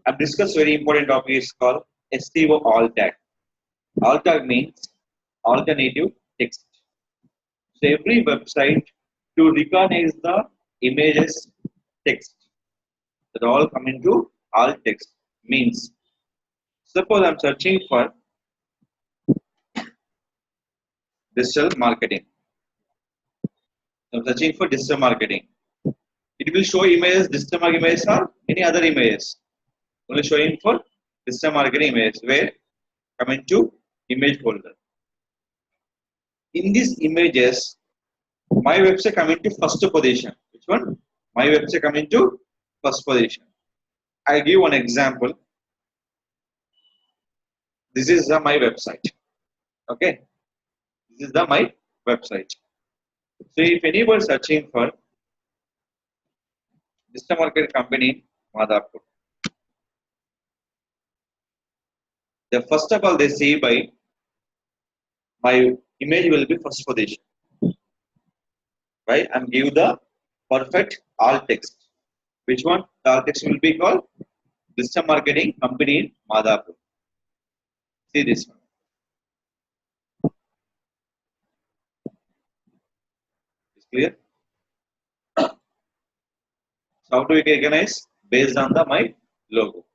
I've discussed very important topic is called SEO alt tag. Alt tag means alternative text. So every website to recognize the images text that all come into alt text means suppose I'm searching for digital marketing. I'm searching for digital marketing. It will show images, digital marketing images or any other images. Only showing for digital marketing images where come into image folder. In these images, my website come into first position. Which one? My website come into first position. I give one example. This is my website. Okay. This is my website. So if anyone searching for digital marketing company Madhapur, the first of all they see by my image will be first position. Right? And give the perfect alt text. Which one? The alt text will be called digital marketing company in Madhapur. See this one. Is clear? So how do we recognize? Based on the my logo.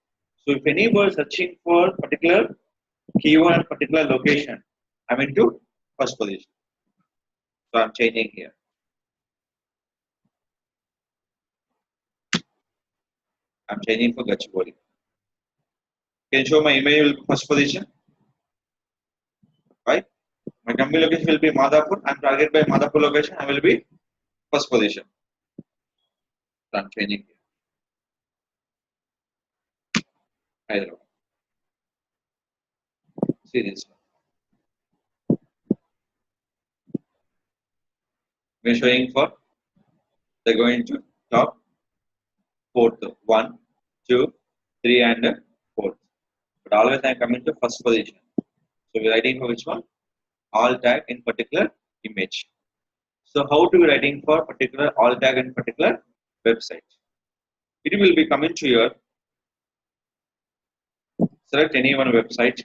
So if anyone searching for particular keyword and particular location, I'm into first position. So I'm changing here. I'm changing for Gachibowli. Can you show my image will be first position? Right? My company location will be Madhapur. I'm targeted by Madhapur location. I will be first position. So I'm changing here. Hyderabad. See this one. We're showing for they're going to top fourth. 1, 2, 3 and 4th. But always I'm coming to first position. So we're writing for which one? Alt tag in particular image. So how to be writing for particular alt tag in particular website? It will be coming to your select any one website.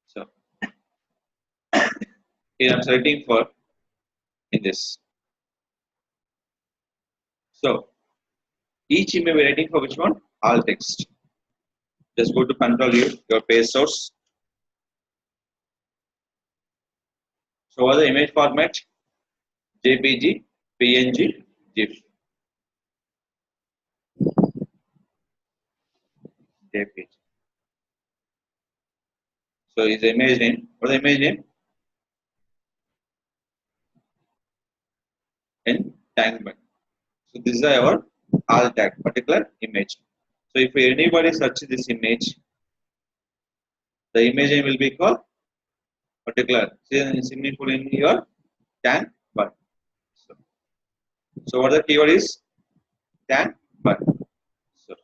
So here I'm selecting for in this. So each image we're writing for which one? Alt text. Just go to Control U, your page source. So what is the image format? JPG, PNG, GIF. JPG. So is the image name? What is the image name? In Tangman. So this is our alt tag, particular image. So if anybody searches this image, the image name will be called particular. Simply put in your tan bud. So what the keyword is? Tan bud. So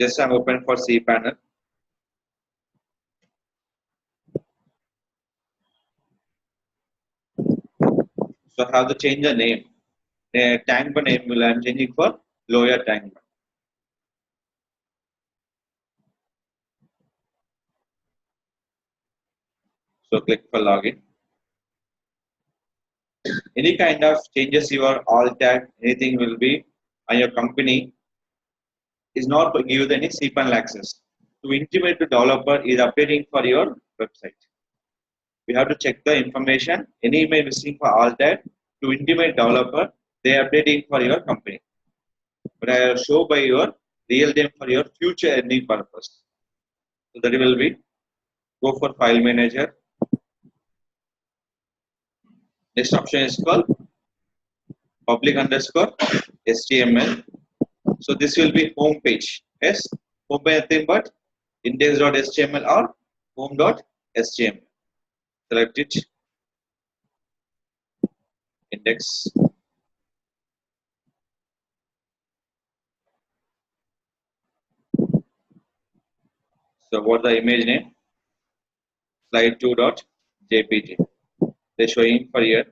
just I'm open for C panel. So I have to change the name. The tank bud name will I'm changing for lower tank bud. So click for login. Any kind of changes your alt tag, anything will be on your company is not to give any cPanel access. To intimate the developer is updating for your website. We have to check the information. Any email missing for alt tag to intimate developer, they are updating for your company. But I will show by your real name for your future earning purpose. So that will be go for file manager. Next option is called public underscore HTML. So this will be home page. Yes, home page nothing but index.html or home.html. Select it. Index. So what the image name? Slide2.jpg. They're showing for here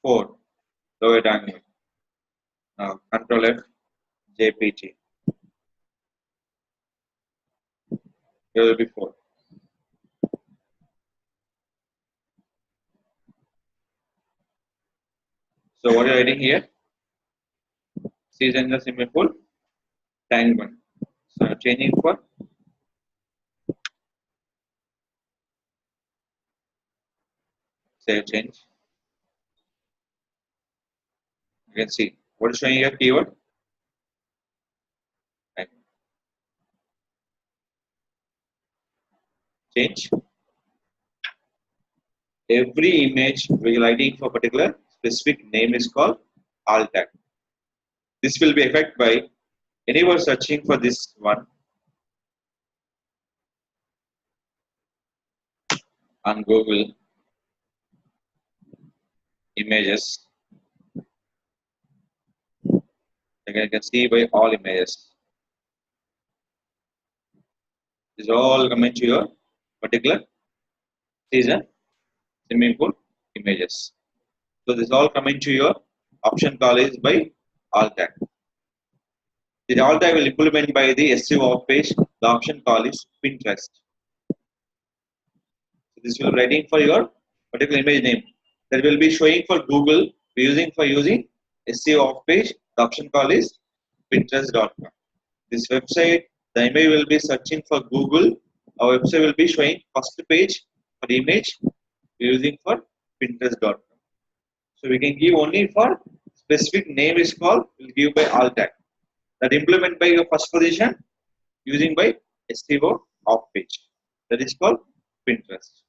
4 lower angle. Now Control F JPG. Here will be 4. So what are you writing here? Season the swimming pool tank one. So I'm changing for save change. You can see what is showing here keyword. Right. Change. Every image we're writing for particular specific name is called alt tag. This will be affected by anyone searching for this one on Google images. You can see by all images. This is all coming to your particular season swimming pool images. So this all coming to your option call is by alt tag. The alt tag will implement by the SEO off page. The option call is Pinterest. So this will be writing for your particular image name. That will be showing for Google using SEO off page. The option call is Pinterest.com. This website, the image will be searching for Google. Our website will be showing first page for the image using for Pinterest.com. So we can give only for specific name is called, we'll give by alt tag. That implement by your first position using by SEO off page. That is called Pinterest.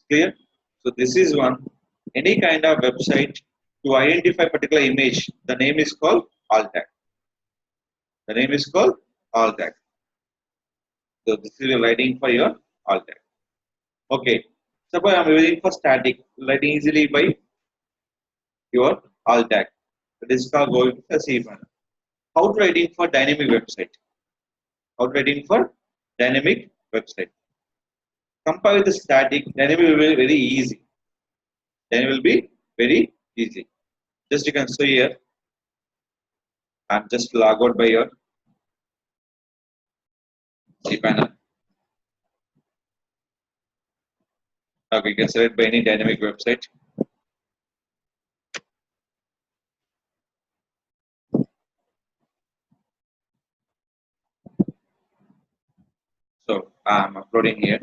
Clear? So this is one. Any kind of website to identify particular image, the name is called alt tag. The name is called alt tag. So this is your writing for your alt tag. Okay. Suppose I'm using for static, writing easily by your alt tag. That is called going to the C panel. How to writing for dynamic website? How to writing for dynamic website? Compare with the static, dynamic will be very easy. Dynamic will be very easy. Just you can see here. I'm just log out by your C panel. Okay, you can select by any dynamic website. So I'm uploading here.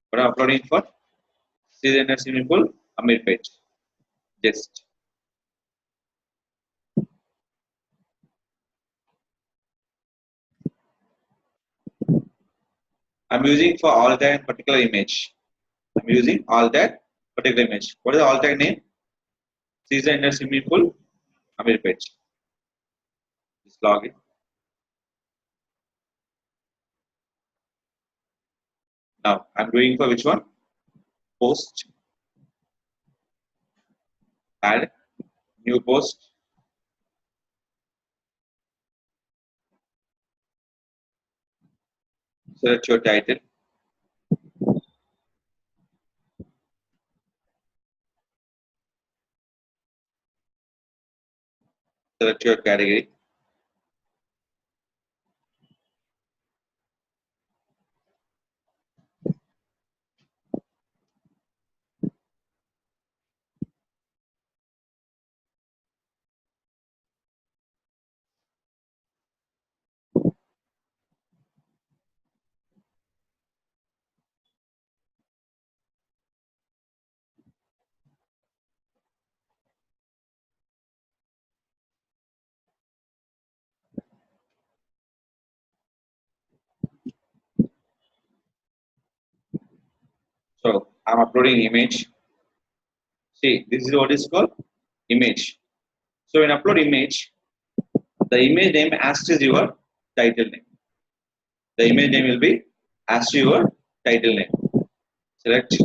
What I'm uploading for? Season and swimming pool, Amir page. Just. I'm using for all that particular image. I'm using all that particular image. What is the all tag name? Season and swimming pool, Amir page. Just log in. Now I'm doing for which one? Post. Add. New post. Select your title. Select your category. So I'm uploading image. See, this is what is called image. So when upload image, the image name as is your title name. The image name will be as your title name. Select.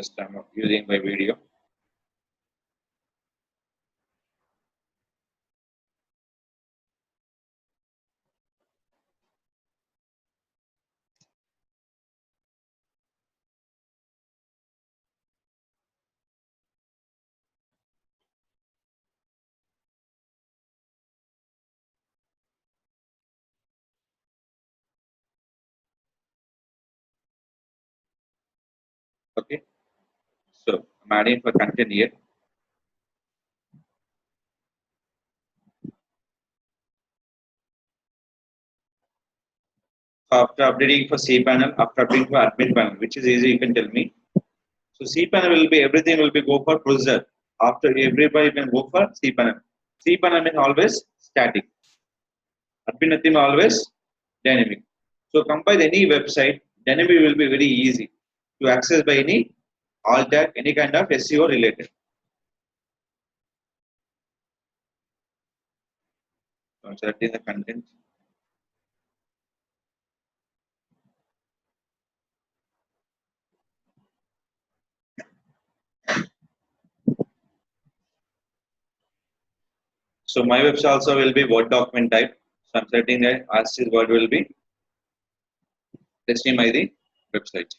Just I'm using my video. Okay. So I'm adding for content here. So after updating for cPanel, after updating for admin panel, which is easy, you can tell me. So cPanel will be everything will be go for processor. After everybody can go for cPanel. cPanel means always static. Admin nothing always dynamic. So compile any website, dynamic will be very easy to access by any alt tag, any kind of SEO related. So I'm selecting the content. So my website also will be Word document type. So I'm setting that as this word will be testing by the website.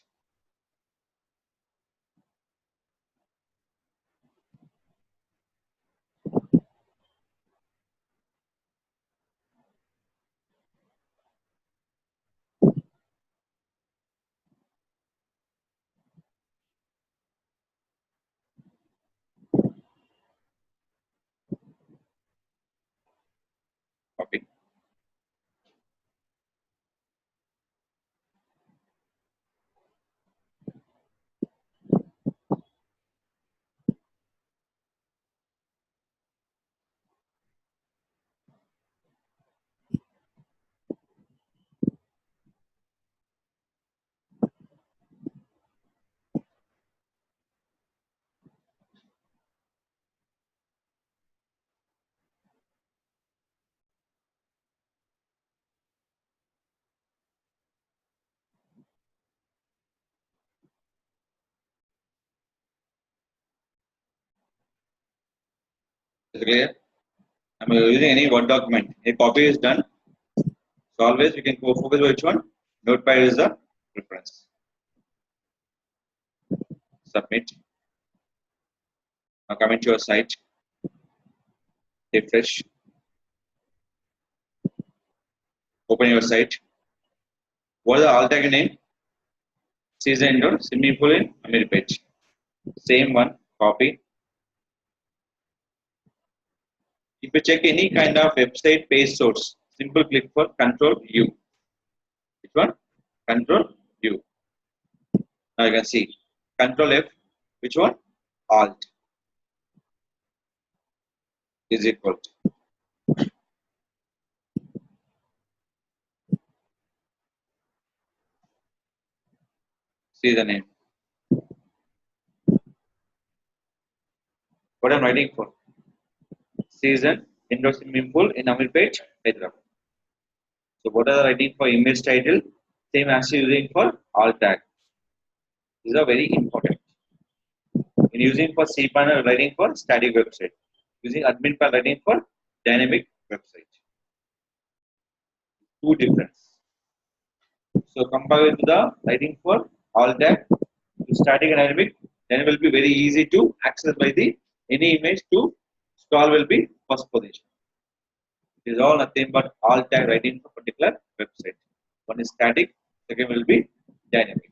Copy. Is it clear? I'm using any Word document. A copy is done. So always you can go focus which one. Notepad is the preference. Submit. Now come into your site. Refresh. Open your site. What is the alt tag name? Season indoor swimming pool in Amir page. Same one. Copy. If you check any kind of website page source, simple click for Control U. Which one? Control U. Now you can see Control F. Which one? Alt is equal to. See the name. What I'm writing for? Season indoor swimming pool in Amir page, Hyderabad. So what are the writing for image title? Same as using for alt tag. These are very important. In using for cPanel, writing for static website. Using admin panel, writing for dynamic website. Two difference. So compare with the writing for alt tag to static and dynamic, then it will be very easy to access by the any image to scroll will be first position. It is all nothing but alt tag writing for particular website. One is static, second will be dynamic.